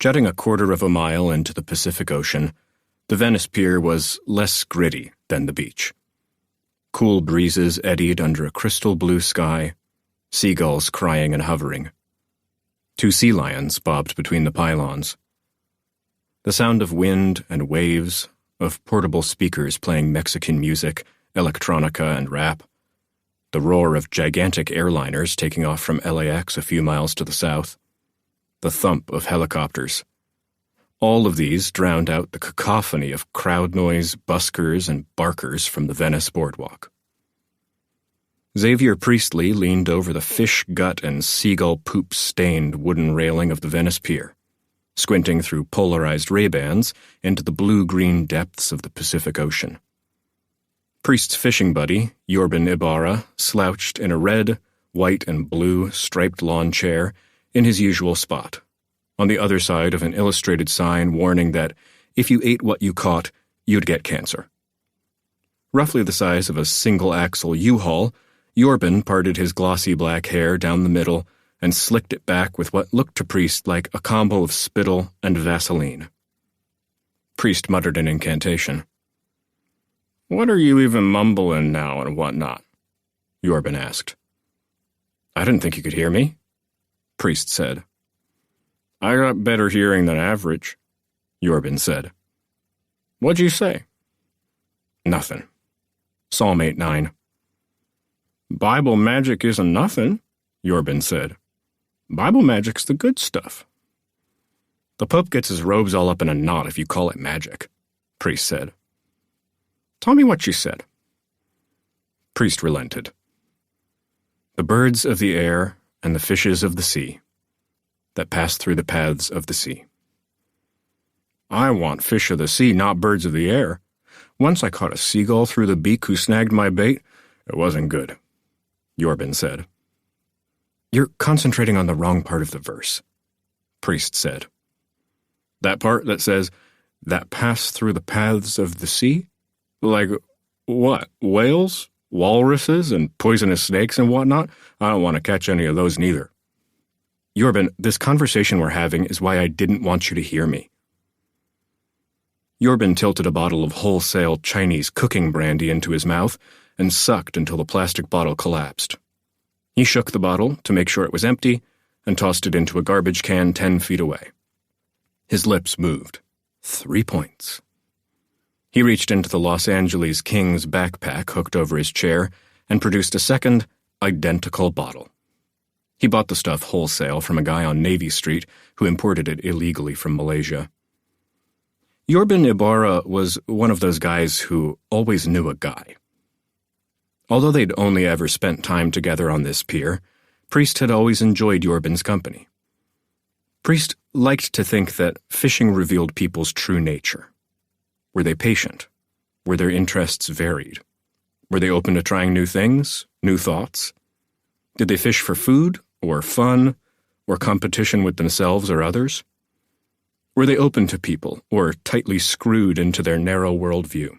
Jutting a quarter of a mile into the Pacific Ocean, the Venice Pier was less gritty than the beach. Cool breezes eddied under a crystal blue sky, seagulls crying and hovering. 2 sea lions bobbed between the pylons. The sound of wind and waves, of portable speakers playing Mexican music, electronica, and rap, the roar of gigantic airliners taking off from LAX a few miles to the south, the thump of helicopters. All of these drowned out the cacophony of crowd noise, buskers, and barkers from the Venice boardwalk. Xavier Priestly leaned over the fish gut and seagull poop-stained wooden railing of the Venice Pier, squinting through polarized Ray-Bans into the blue-green depths of the Pacific Ocean. Priest's fishing buddy, Yorban Ibarra, slouched in a red, white, and blue striped lawn chair in his usual spot, on the other side of an illustrated sign warning that if you ate what you caught, you'd get cancer. Roughly the size of a single-axle U-Haul, Yorban parted his glossy black hair down the middle and slicked it back with what looked to Priest like a combo of spittle and Vaseline. Priest muttered an incantation. "What are you even mumbling now and whatnot?" Yorban asked. "I didn't think you could hear me," Priest said. "I got better hearing than average," Yorban said. "What'd you say?" "Nothing. Psalm 8:9. "Bible magic isn't nothing," Yorban said. "Bible magic's the good stuff." "The Pope gets his robes all up in a knot if you call it magic," Priest said. "Tell me what you said." Priest relented. "The birds of the air and the fishes of the sea that pass through the paths of the sea." "I want fish of the sea, not birds of the air. Once I caught a seagull through the beak who snagged my bait. It wasn't good," Yorban said. "You're concentrating on the wrong part of the verse," Priest said. "That part that says, that pass through the paths of the sea? Like, what, whales, walruses, and poisonous snakes and whatnot? I don't want to catch any of those neither." "Yorban, this conversation we're having is why I didn't want you to hear me." Yorban tilted a bottle of wholesale Chinese cooking brandy into his mouth and sucked until the plastic bottle collapsed. He shook the bottle to make sure it was empty and tossed it into a garbage can 10 feet away. His lips moved. 3 points. He reached into the Los Angeles Kings backpack hooked over his chair and produced a second, identical bottle. He bought the stuff wholesale from a guy on Navy Street who imported it illegally from Malaysia. Yorban Ibarra was one of those guys who always knew a guy. Although they'd only ever spent time together on this pier, Priest had always enjoyed Yorban's company. Priest liked to think that fishing revealed people's true nature. Were they patient? Were their interests varied? Were they open to trying new things, new thoughts? Did they fish for food, or fun, or competition with themselves or others? Were they open to people, or tightly screwed into their narrow worldview?